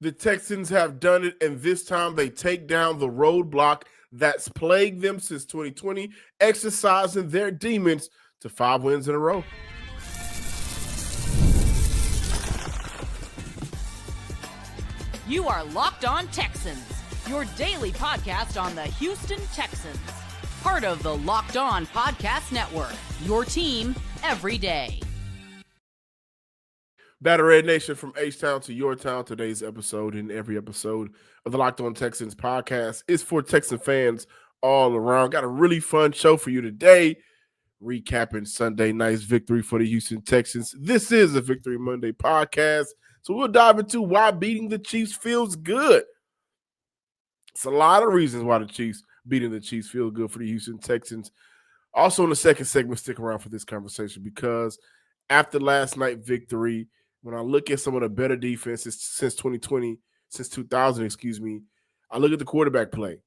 The Texans have done it, and this time they take down the roadblock that's plagued them since 2020, exercising their demons to 5 wins in a row. You are Locked On Texans, your daily podcast on the Houston Texans. Part of the Locked On Podcast Network, your team every day. Battle Red Nation, from H-Town to your town. Today's episode and every episode of the Locked On Texans podcast is for Texan fans all around. Got a really fun show for you today, recapping Sunday night's victory for the Houston Texans. This is a Victory Monday podcast, so we'll dive into why beating the Chiefs feels good. It's a lot of reasons why beating the Chiefs feels good for the Houston Texans. Also, in the second segment, stick around for this conversation, because after last night's victory, when I look at some of the better defenses since 2020, since 2000, I look at the quarterback play.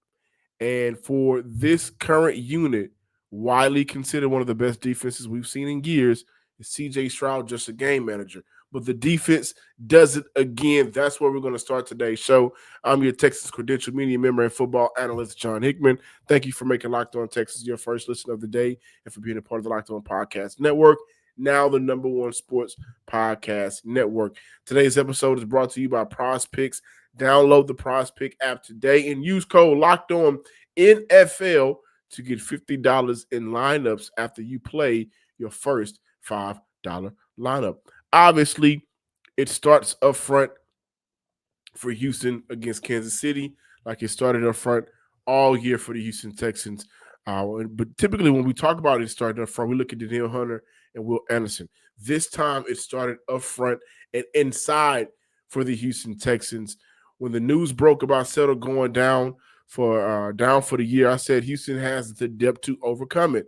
And for this current unit, widely considered one of the best defenses we've seen in years, is CJ Stroud just a game manager. But the defense does it again. That's where we're going to start today's show. I'm your Texas Credential Media member and football analyst, John Hickman. Thank you for making Locked On Texas your first listen of the day and for being a part of the Locked On Podcast Network, now the #1 sports podcast network. Today's episode is brought to you by Prize Picks. Download the Prize Pick app today and use code LOCKEDON NFL to get $50 in lineups after you play your first $5 lineup. Obviously, it starts up front for Houston against Kansas City, like it started up front all year for the Houston Texans. But typically when we talk about it starting up front, we look at Danielle Hunter and Will Anderson. This time it started up front and inside for the Houston Texans. When the news broke about Settle going down for the year, I said Houston has the depth to overcome it.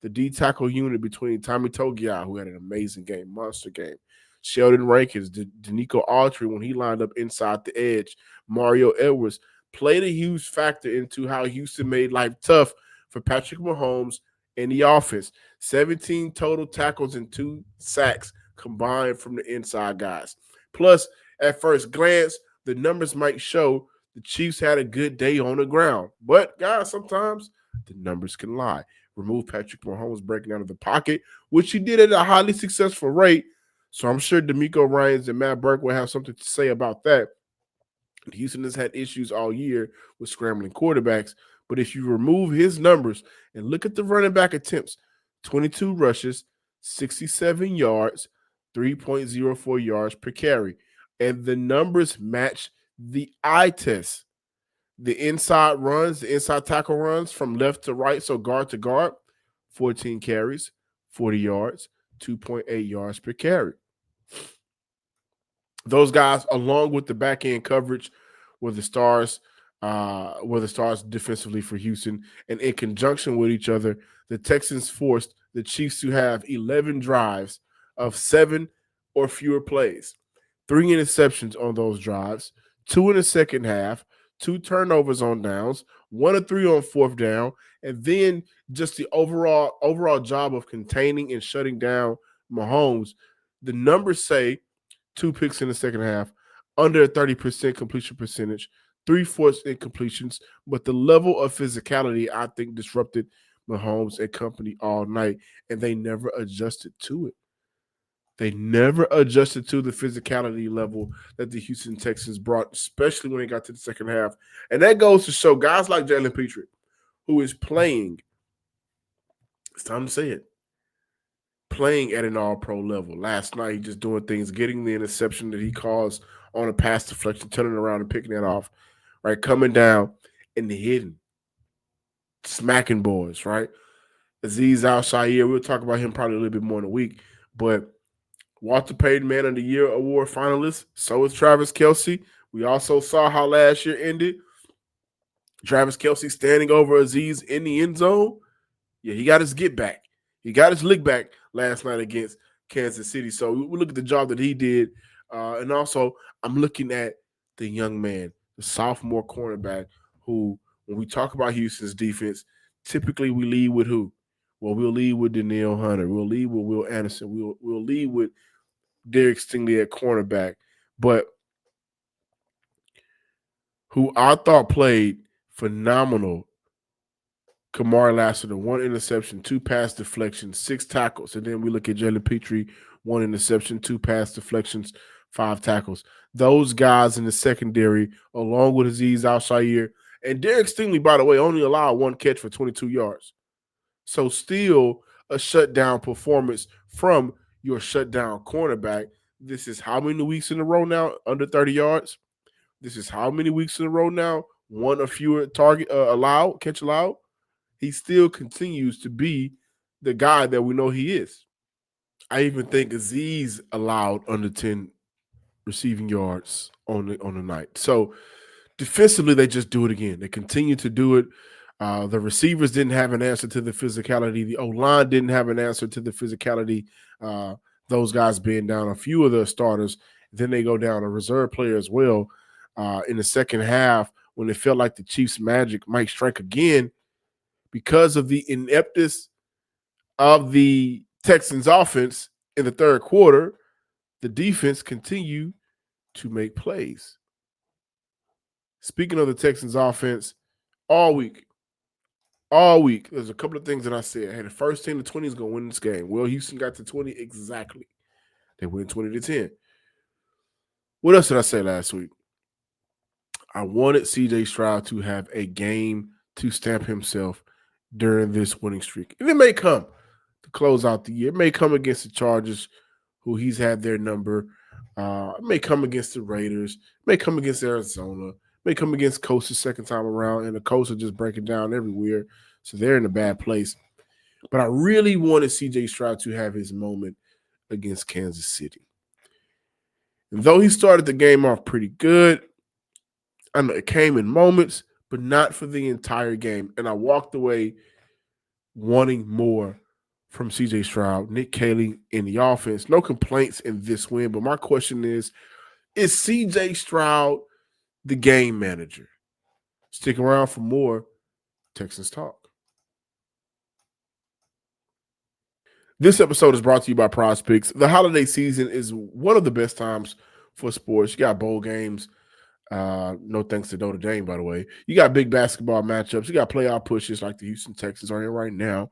The D tackle unit between Tommy Togiai, who had an amazing game, monster game, Sheldon Rankins, Denico Autry when he lined up inside the edge, Mario Edwards played a huge factor into how Houston made life tough for Patrick Mahomes and the offense. 17 total tackles and 2 sacks combined from the inside guys. Plus, at first glance, the numbers might show the Chiefs had a good day on the ground. But, guys, sometimes the numbers can lie. Remove Patrick Mahomes breaking out of the pocket, which he did at a highly successful rate. So I'm sure Denico Ryans and Matt Burke will have something to say about that. Houston has had issues all year with scrambling quarterbacks. But if you remove his numbers and look at the running back attempts, 22 rushes, 67 yards, 3.04 yards per carry. And the numbers match the eye test. The inside runs, the inside tackle runs from left to right, so guard to guard, 14 carries, 40 yards, 2.8 yards per carry. Those guys, along with the back end coverage, were the stars defensively for Houston. And in conjunction with each other, the Texans forced the Chiefs to have 11 drives of 7 or fewer plays. 3 interceptions on those drives, 2 in the second half, 2 turnovers on downs, 1 or 3 on fourth down, and then just the overall job of containing and shutting down Mahomes. The numbers say 2 picks in the second half, under a 30% completion percentage, 3 forced incompletions, but the level of physicality, I think, disrupted Mahomes and company all night, and they never adjusted to it. They never adjusted to the physicality level that the Houston Texans brought, especially when they got to the second half. And that goes to show guys like Jalen Petrie, who is playing, it's time to say it, playing at an all-pro level. Last night, he just doing things, getting the interception that he caused on a pass deflection, turning around and picking that off, right? Coming down and hitting, smacking boys, right? Azeez Al-Shaair, we'll talk about him probably a little bit more in a week, but Walter Payton Man of the Year award finalist. So is Travis Kelce. We also saw how last year ended. Travis Kelce standing over Azeez in the end zone. Yeah, he got his get back. He got his lick back last night against Kansas City. So we look at the job that he did. And also, I'm looking at the young man, the sophomore cornerback, who, when we talk about Houston's defense, typically we lead with who? Well, we'll lead with Danielle Hunter. We'll lead with Will Anderson. We'll lead with Derek Stingley at cornerback. But who I thought played phenomenal. Kamari Lassiter, 1 interception, 2 pass deflections, 6 tackles. And then we look at Jalen Petrie, 1 interception, 2 pass deflections, 5 tackles. Those guys in the secondary, along with Azeez Al-Shaair, and Derek Stingley, by the way, only allowed 1 catch for 22 yards. So still a shutdown performance from your shutdown cornerback. This is how many weeks in a row now under 30 yards? This is how many weeks in a row now? 1 or fewer target catch allowed. He still continues to be the guy that we know he is. I even think Azeez allowed under 10 receiving yards on the night. So defensively, they just do it again. They continue to do it. The receivers didn't have an answer to the physicality. The O-line didn't have an answer to the physicality. Those guys being down a few of the starters. Then they go down a reserve player as well in the second half when it felt like the Chiefs' magic might strike again. Because of the ineptness of the Texans offense in the third quarter, the defense continued to make plays. Speaking of the Texans offense, all week, there's a couple of things that I said. Hey, the first team to 20 is going to win this game. Well, Houston got to 20 exactly. They win 20-10. What else did I say last week? I wanted CJ Stroud to have a game to stamp himself during this winning streak. And it may come to close out the year. It may come against the Chargers, who he's had their number. It may come against the Raiders. It may come against Arizona. It may come against Coast the second time around, and the Coast are just breaking down everywhere. So they're in a bad place. But I really wanted CJ Stroud to have his moment against Kansas City. And though he started the game off pretty good, I know it came in moments, but not for the entire game. And I walked away wanting more from CJ Stroud, Nick Caley in the offense. No complaints in this win, but my question is CJ Stroud the game manager? Stick around for more Texans Talk. This episode is brought to you by Prize Picks. The holiday season is one of the best times for sports. You got bowl games. No thanks to Notre Dame, by the way. You got big basketball matchups. You got playoff pushes like the Houston Texans are in right now.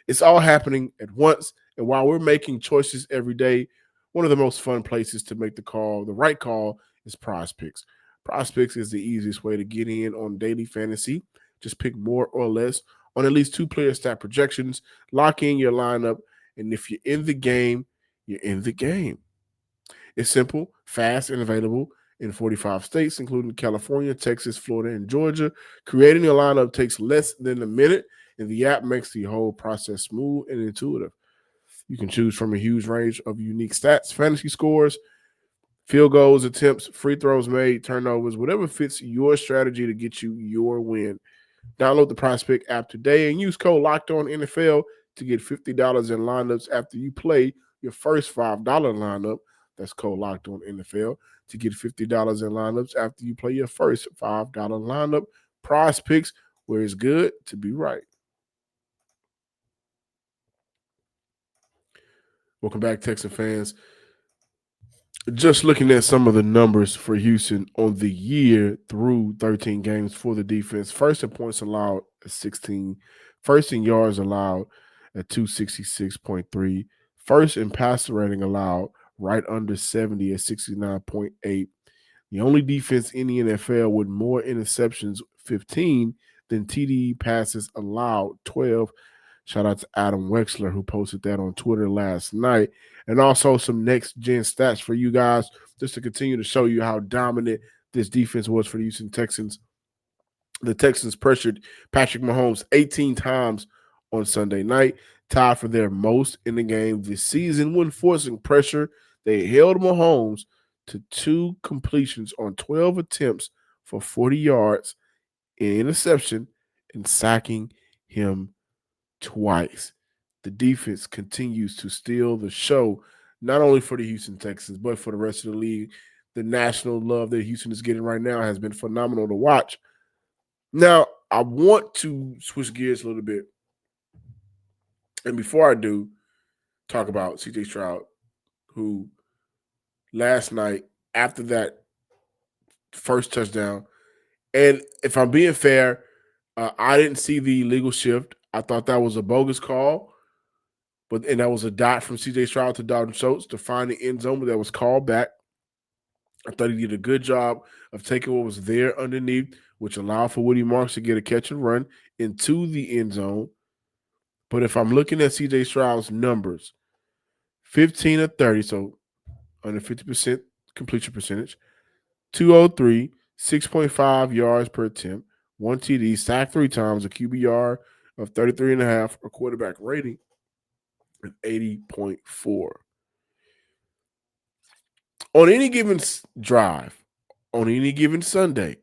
It's all happening at once. And while we're making choices every day, one of the most fun places to make the right call, is Prize Picks. Prize Picks is the easiest way to get in on daily fantasy. Just pick more or less on at least 2 player stat projections, lock in your lineup, and if you're in the game, you're in the game. It's simple, fast, and available in 45 states, including California, Texas, Florida, and Georgia. Creating a lineup takes less than a minute, and the app makes the whole process smooth and intuitive. You can choose from a huge range of unique stats, fantasy scores, field goals, attempts, free throws made, turnovers, whatever fits your strategy to get you your win. Download the Prize Pick app today and use code LOCKEDONNFL to get $50 in lineups after you play your first $5 lineup. That's code LOCKEDONNFL to get $50 in lineups after you play your first $5 lineup. Prize Picks, where it's good to be right. Welcome back, Texan fans. Just looking at some of the numbers for Houston on the year through 13 games for the defense. First in points allowed at 16. First in yards allowed at 266.3. First in passer rating allowed right under 70 at 69.8. The only defense in the NFL with more interceptions, 15, than TD passes allowed, 12. Shout out to Adam Wexler, who posted that on Twitter last night. And also some next-gen stats for you guys, just to continue to show you how dominant this defense was for the Houston Texans. The Texans pressured Patrick Mahomes 18 times on Sunday night, tied for their most in the game this season. When forcing pressure, they held Mahomes to 2 completions on 12 attempts for 40 yards in interception and sacking him twice. The defense continues to steal the show, not only for the Houston Texans, but for the rest of the league. The national love that Houston is getting right now has been phenomenal to watch. Now, I want to switch gears a little bit. And before I do, talk about CJ Stroud, who last night, after that first touchdown, And if I'm being fair, I didn't see the illegal shift. I thought that was a bogus call, and that was a dot from CJ Stroud to Dalton Schultz to find the end zone, but that was called back. I thought he did a good job of taking what was there underneath, which allowed for Woody Marks to get a catch and run into the end zone. But if I'm looking at CJ Stroud's numbers, 15 of 30, so under 50% completion percentage, 203, 6.5 yards per attempt, one TD, sacked 3 times, a QBR of 33.5, a quarterback rating of 80.4. On any given drive, on any given Sunday,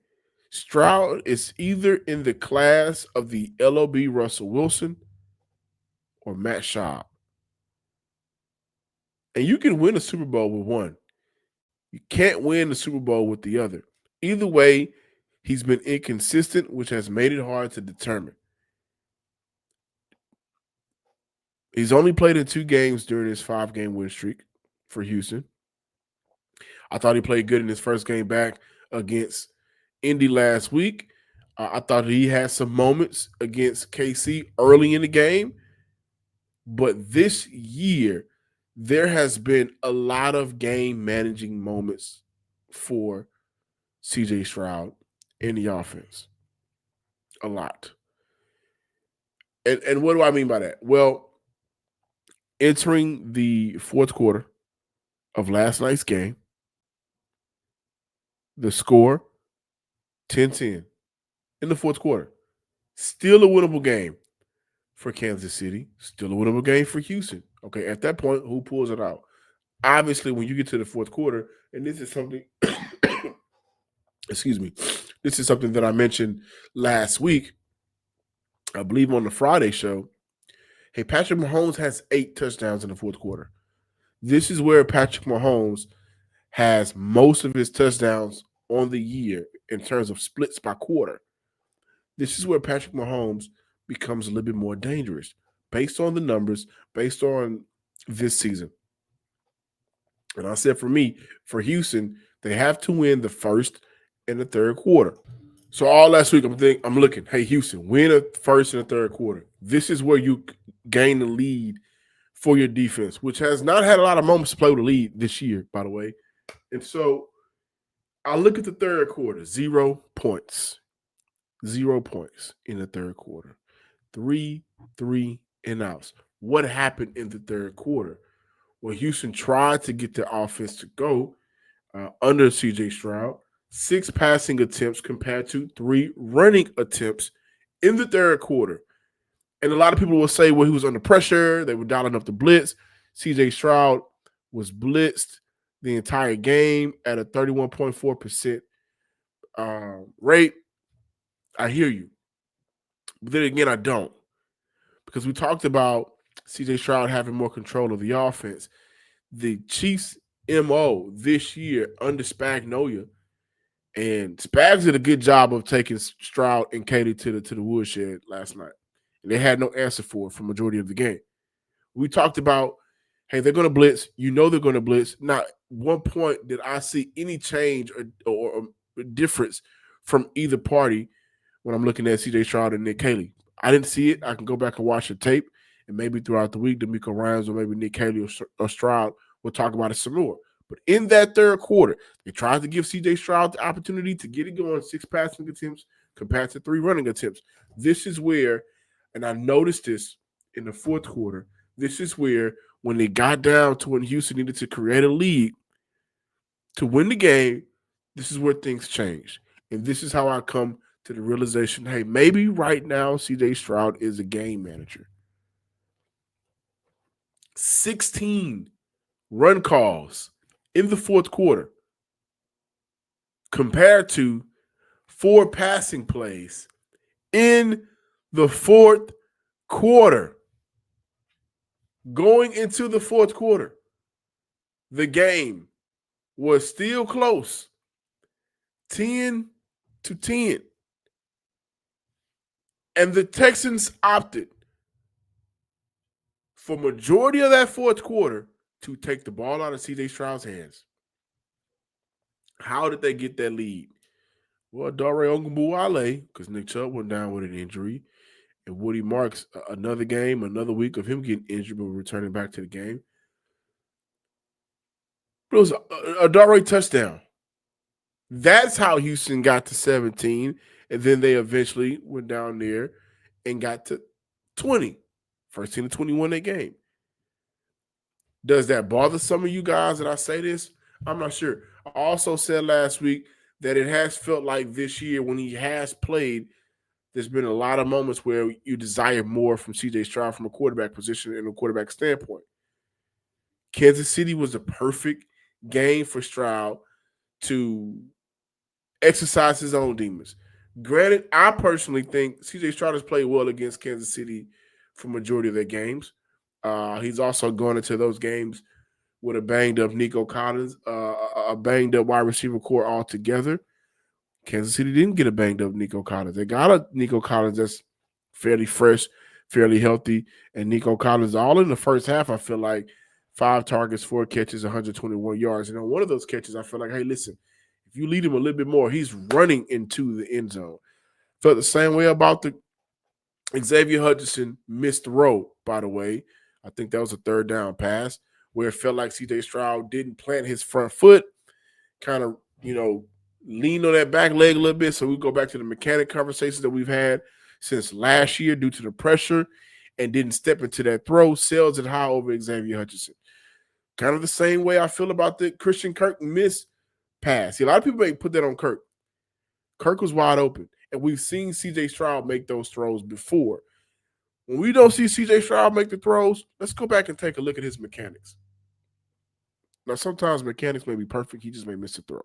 Stroud is either in the class of the LOB Russell Wilson or Matt Schaub. And you can win a Super Bowl with one. You can't win the Super Bowl with the other. Either way, he's been inconsistent, which has made it hard to determine. He's only played in 2 games during his 5-game win streak for Houston. I thought he played good in his first game back against Indy last week. I thought he had some moments against KC early in the game. But this year, there has been a lot of game managing moments for CJ Stroud in the offense. A lot. And what do I mean by that? Well, entering the fourth quarter of last night's game, the score 10-10 in the fourth quarter. Still a winnable game for Kansas City. Still a winnable game for Houston. Okay, at that point, who pulls it out? Obviously, when you get to the fourth quarter, and this is something, excuse me, this is something that I mentioned last week, I believe on the Friday show. Hey, Patrick Mahomes has 8 touchdowns in the fourth quarter. This is where Patrick Mahomes has most of his touchdowns on the year in terms of splits by quarter. This is where Patrick Mahomes becomes a little bit more dangerous based on the numbers, based on this season. And I said for me, for Houston, they have to win the first and the third quarter. So all last week, I'm looking, hey, Houston, win the first and the third quarter. This is where you gain the lead for your defense, which has not had a lot of moments to play with the lead this year, by the way. And so I look at the third quarter, 0 points. 0 points in the third quarter. 3 and outs. What happened in the third quarter? Well, Houston tried to get the offense to go under CJ Stroud. 6 passing attempts compared to 3 running attempts in the third quarter. And a lot of people will say, well, he was under pressure. They were dialing up the blitz. CJ Stroud was blitzed the entire game at a 31.4% rate. I hear you. But then again, I don't. Because we talked about CJ Stroud having more control of the offense. The Chiefs' MO this year under Spagnuolo, and Spags did a good job of taking Stroud and Katie to the woodshed last night. And they had no answer for it for majority of the game. We talked about, hey, they're going to blitz. You know they're going to blitz. Not one point did I see any change or difference from either party when I'm looking at CJ Stroud and Nick Haley. I didn't see it. I can go back and watch the tape, and maybe throughout the week, Denico Ryans or maybe Nick Haley or Stroud will talk about it some more. But in that third quarter, they tried to give CJ Stroud the opportunity to get it going, 6 passing attempts compared to 3 running attempts. This is where, and I noticed this in the fourth quarter, this is where when they got down to when Houston needed to create a lead to win the game, this is where things changed. And this is how I come to the realization, hey, maybe right now CJ Stroud is a game manager. 16 run calls in the fourth quarter compared to 4 passing plays in the fourth quarter. Going into the fourth quarter, the game was still close, 10-10. And the Texans opted for majority of that fourth quarter to take the ball out of CJ Stroud's hands. How did they get that lead? Well, Dare Ogunbowale, because Nick Chubb went down with an injury, and Woody Marks, another game, another week of him getting injured, but returning back to the game. It was a Dare touchdown. That's how Houston got to 17, and then they eventually went down there and got to 20. First team to 21 that game. Does that bother some of you guys that I say this? I'm not sure. I also said last week that it has felt like this year when he has played, there's been a lot of moments where you desire more from CJ Stroud from a quarterback position and a quarterback standpoint. Kansas City was the perfect game for Stroud to exercise his own demons. Granted, I personally think CJ Stroud has played well against Kansas City for majority of their games. He's also gone into those games with a banged up Nico Collins, a banged up wide receiver core altogether. Kansas City didn't get a banged up Nico Collins. They got a Nico Collins that's fairly fresh, fairly healthy, and Nico Collins all in the first half. I feel like 5 targets, 4 catches, 121 yards. And on one of those catches, I feel like, hey, listen, if you lead him a little bit more, he's running into the end zone. Felt the same way about the Xavier Hutchinson missed throw, by the way. I think that was a third down pass where it felt like CJ Stroud didn't plant his front foot, kind of, leaned on that back leg a little bit. So we go back to the mechanic conversations that we've had since last year due to the pressure and didn't step into that throw, sails it high over Xavier Hutchinson. Kind of the same way I feel about the Christian Kirk miss pass. See, a lot of people may put that on Kirk. Kirk was wide open, and we've seen CJ Stroud make those throws before. When we don't see CJ Stroud make the throws, let's go back and take a look at his mechanics. Now, sometimes mechanics may be perfect. He just may miss a throw.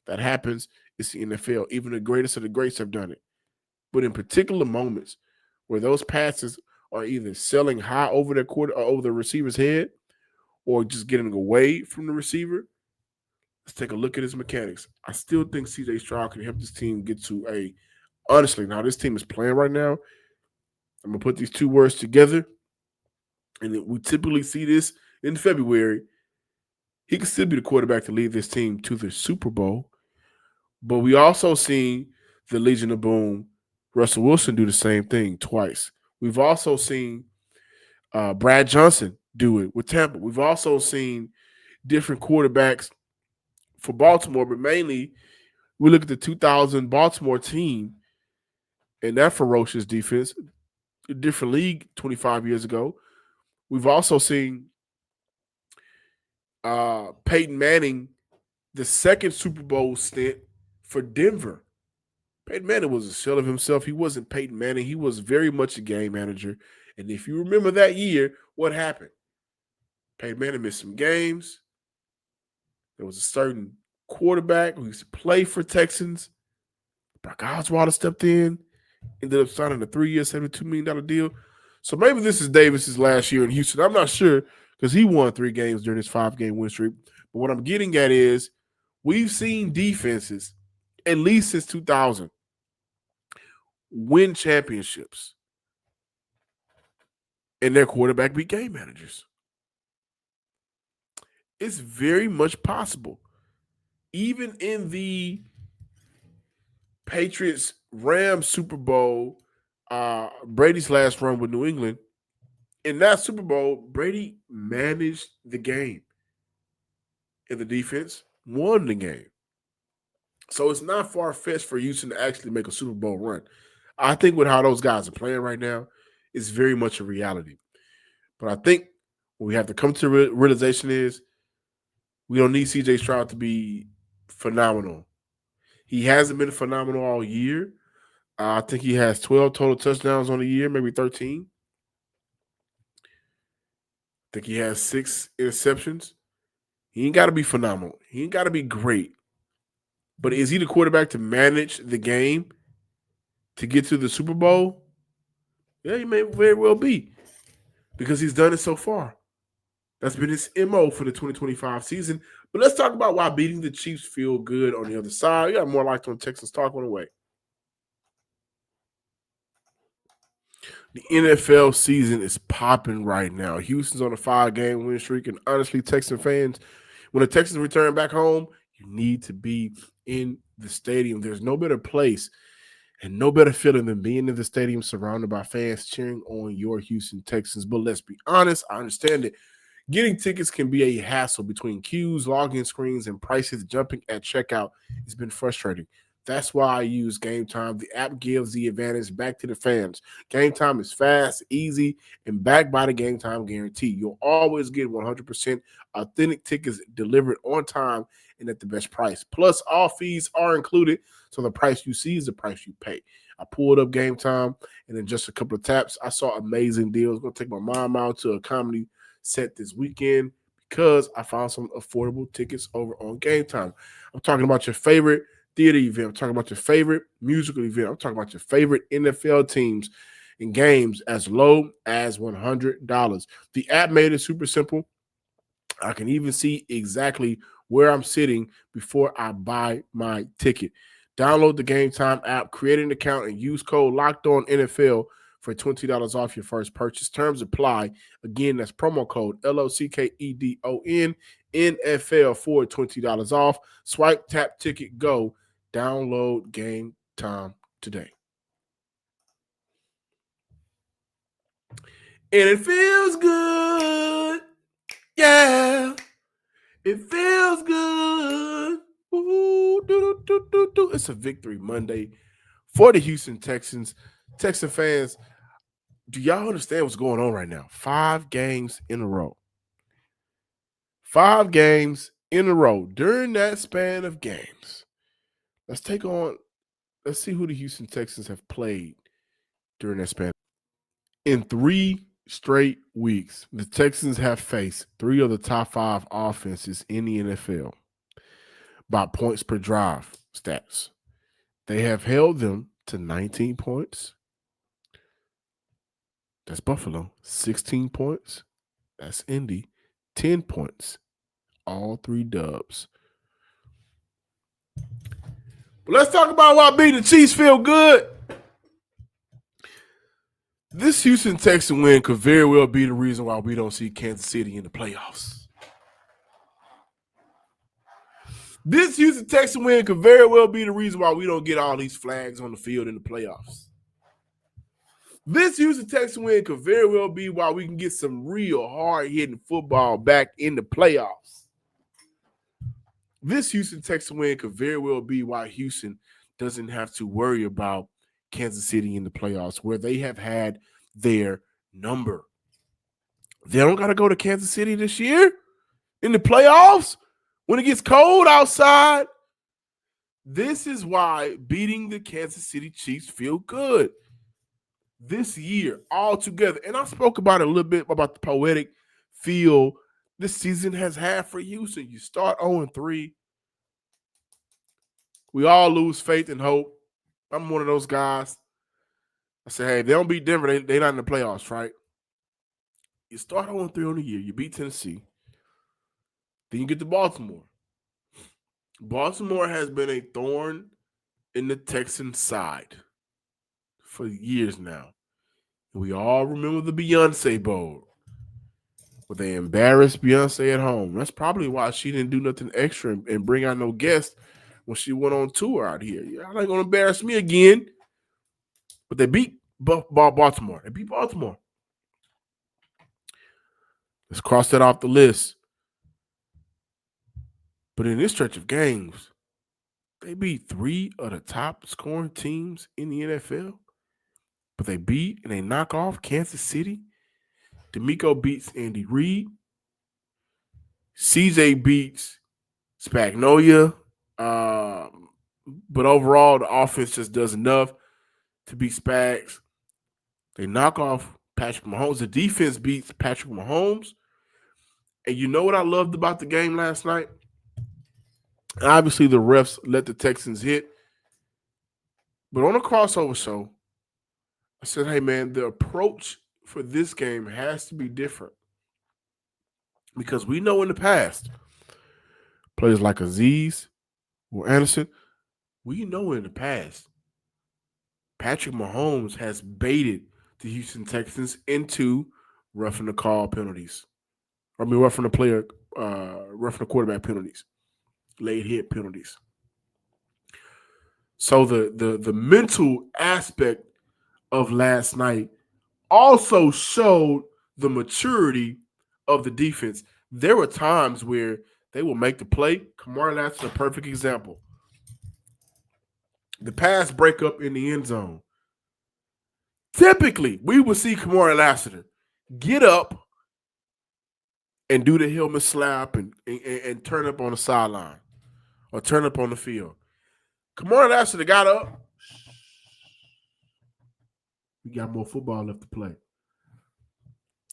That happens. It's the NFL. Even the greatest of the greats have done it. But in particular moments where those passes are either sailing high over their quarter or over the receiver's head or just getting away from the receiver, let's take a look at his mechanics. I still think CJ Stroud can help this team get to honestly, now this team is playing right now. I'm going to put these two words together, and we typically see this in February. He can still be the quarterback to lead this team to the Super Bowl. But we also seen the Legion of Boom, Russell Wilson, do the same thing twice. We've also seen Brad Johnson do it with Tampa. We've also seen different quarterbacks for Baltimore, but mainly we look at the 2000 Baltimore team and that ferocious defense, a different league 25 years ago. We've also seen Peyton Manning, the second Super Bowl stint for Denver. Peyton Manning was a shell of himself. He wasn't Peyton Manning. He was very much a game manager. And if you remember that year, what happened? Peyton Manning missed some games. There was a certain quarterback who used to play for Texans. Brock Osweiler stepped in, ended up signing a 3-year, $72 million deal. So maybe this is Davis's last year in Houston. I'm not sure because he won 3 games during his 5-game win streak. But what I'm getting at is we've seen defenses, at least since 2000, win championships and their quarterback be game managers. It's very much possible. Even in the Patriots-Rams Super Bowl, Brady's last run with New England, in that Super Bowl, Brady managed the game. And the defense won the game. So it's not far-fetched for Houston to actually make a Super Bowl run. I think with how those guys are playing right now, it's very much a reality. But I think what we have to come to realization is we don't need CJ Stroud to be phenomenal. He hasn't been phenomenal all year. I think he has 12 total touchdowns on the year, maybe 13. I think he has 6 interceptions. He ain't got to be phenomenal. He ain't got to be great. But is he the quarterback to manage the game to get to the Super Bowl? Yeah, he may very well be because he's done it so far. That's been his MO for the 2025 season. But let's talk about why beating the Chiefs feel good on the other side. We got more Locked On Texans talk on the way. The NFL season is popping right now. Houston's on a 5-game win streak. And honestly, Texan fans, when the Texans return back home, you need to be in the stadium. There's no better place and no better feeling than being in the stadium surrounded by fans cheering on your Houston Texans. But let's be honest, I understand it. Getting tickets can be a hassle between queues, login screens, and prices jumping at checkout. It's been frustrating. That's why I use Game Time. The app gives the advantage back to the fans. Game Time is fast, easy, and backed by the Game Time guarantee. You'll always get 100% authentic tickets delivered on time and at the best price. Plus, all fees are included, so the price you see is the price you pay. I pulled up Game Time, and in just a couple of taps, I saw amazing deals. I'm going to take my mom out to a comedy set this weekend because I found some affordable tickets over on Game Time. I'm talking about your favorite theater event. I'm talking about your favorite musical event. I'm talking about your favorite NFL teams and games as low as $100. The app made it super simple. I can even see exactly where I'm sitting before I buy my ticket. Download the Game Time app, create an account, and use code LOCKEDONNFL for $20 off your first purchase. Terms apply. Again, that's promo code LOCKEDON NFL for $20 off. Swipe, tap, ticket, go. Download Game Time today. And it feels good. Yeah. It feels good. Ooh, doo, doo, doo, doo. It's a victory Monday for the Houston Texans. Texan fans, do y'all understand what's going on right now? 5 games in a row. 5 games in a row. During that span of games, let's see who the Houston Texans have played during that span. In 3 straight weeks, the Texans have faced 3 of the top 5 offenses in the NFL by points per drive stats. They have held them to 19 points. That's Buffalo. 16 points. That's Indy. 10 points. All 3 dubs. But let's talk about why beating the Chiefs feel good. This Houston Texan win could very well be the reason why we don't see Kansas City in the playoffs. This Houston Texan win could very well be the reason why we don't get all these flags on the field in the playoffs. This Houston Texan win could very well be why we can get some real hard-hitting football back in the playoffs. This Houston Texan win could very well be why Houston doesn't have to worry about Kansas City in the playoffs, where they have had their number. They don't got to go to Kansas City this year in the playoffs when it gets cold outside. This is why beating the Kansas City Chiefs feel good this year altogether. And I spoke about it a little bit about the poetic feel this season has had for Houston. You start 0-3. We all lose faith and hope. I'm one of those guys. I say, hey, if they don't beat Denver, they're not in the playoffs, right? You start 0-3 on the year. You beat Tennessee. Then you get to Baltimore. Baltimore has been a thorn in the Texans' side for years now. We all remember the Beyonce Bowl, where they embarrassed Beyonce at home. That's probably why she didn't do nothing extra and bring out no guests when she went on tour out here. Y'all ain't going to embarrass me again. But they beat Baltimore. They beat Baltimore. Let's cross that off the list. But in this stretch of games, they beat 3 of the top scoring teams in the NFL. But they beat and they knock off Kansas City. Denico beats Andy Reid. CJ beats Spagnolia. But overall, the offense just does enough to beat Spags. They knock off Patrick Mahomes. The defense beats Patrick Mahomes. And you know what I loved about the game last night? Obviously, the refs let the Texans hit. But on a crossover show, I said, hey, man, the approach for this game has to be different. Because we know in the past, players like Aziz or Anderson, we know in the past, Patrick Mahomes has baited the Houston Texans into roughing the call penalties. Roughing the quarterback penalties, late hit penalties. So the mental aspect of last night also showed the maturity of the defense. There were times where they will make the play. Kamar Lassiter's a perfect example. The pass breakup in the end zone. Typically, we would see Kamar Lassiter get up and do the helmet slap and turn up on the sideline or turn up on the field. Kamar Lassiter got up. We got more football left to play.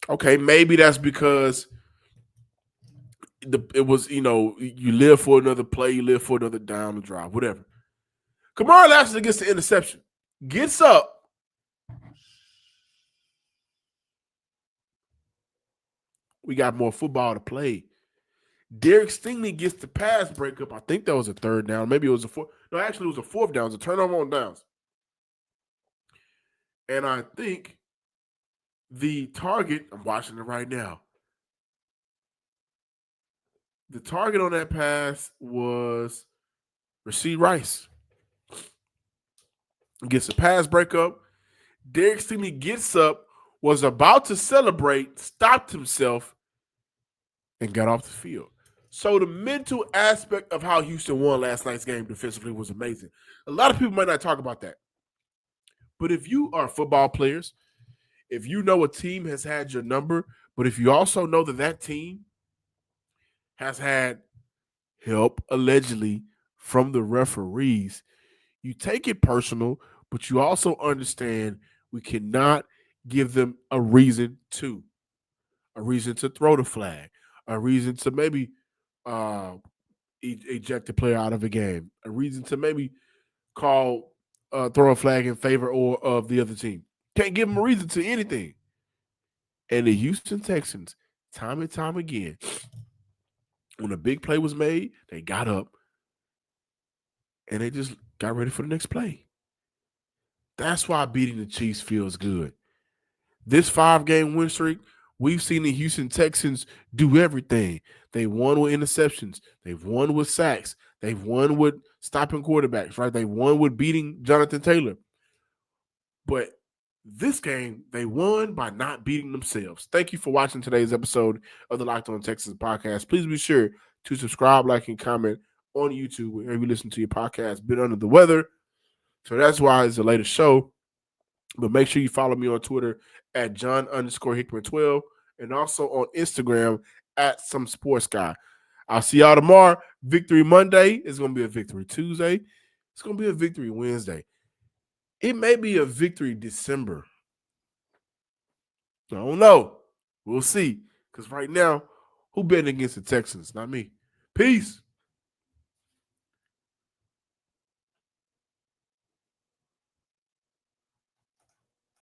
Okay, maybe that's because it was, you live for another play, you live for another down the drive, whatever. Kamar Lassiter gets the interception, gets up. We got more football to play. Derek Stingley gets the pass breakup. I think that was a third down. Maybe it was a fourth. No, actually, it was a fourth down. It was a turnover on downs. And I think the target, I'm watching it right now. The target on that pass was Rasheed Rice. Gets a pass breakup. Derek Stingley gets up, was about to celebrate, stopped himself, and got off the field. So the mental aspect of how Houston won last night's game defensively was amazing. A lot of people might not talk about that. But if you are football players, if you know a team has had your number, but if you also know that that team has had help, allegedly, from the referees, you take it personal, but you also understand we cannot give them a reason to throw the flag, a reason to maybe eject the player out of a game, a reason to maybe throw a flag in favor or of the other team. Can't give them a reason to anything. And the Houston Texans, time and time again, when a big play was made, they got up and they just got ready for the next play. That's why beating the Chiefs feels good. This 5-game win streak, we've seen the Houston Texans do everything. They won with interceptions. They've won with sacks. They've won with stopping quarterbacks, right? They won with beating Jonathan Taylor. But this game, they won by not beating themselves. Thank you for watching today's episode of the Locked On Texans podcast. Please be sure to subscribe, like, and comment on YouTube wherever you listen to your podcast. Been under the weather, so that's why it's the latest show. But make sure you follow me on Twitter at John_Hickman12 and also on Instagram at Some Sports Guy. I'll see y'all tomorrow. Victory Monday is going to be a Victory Tuesday. It's going to be a Victory Wednesday. It may be a Victory December. I don't know. We'll see. Because right now, who betting against the Texans? Not me. Peace.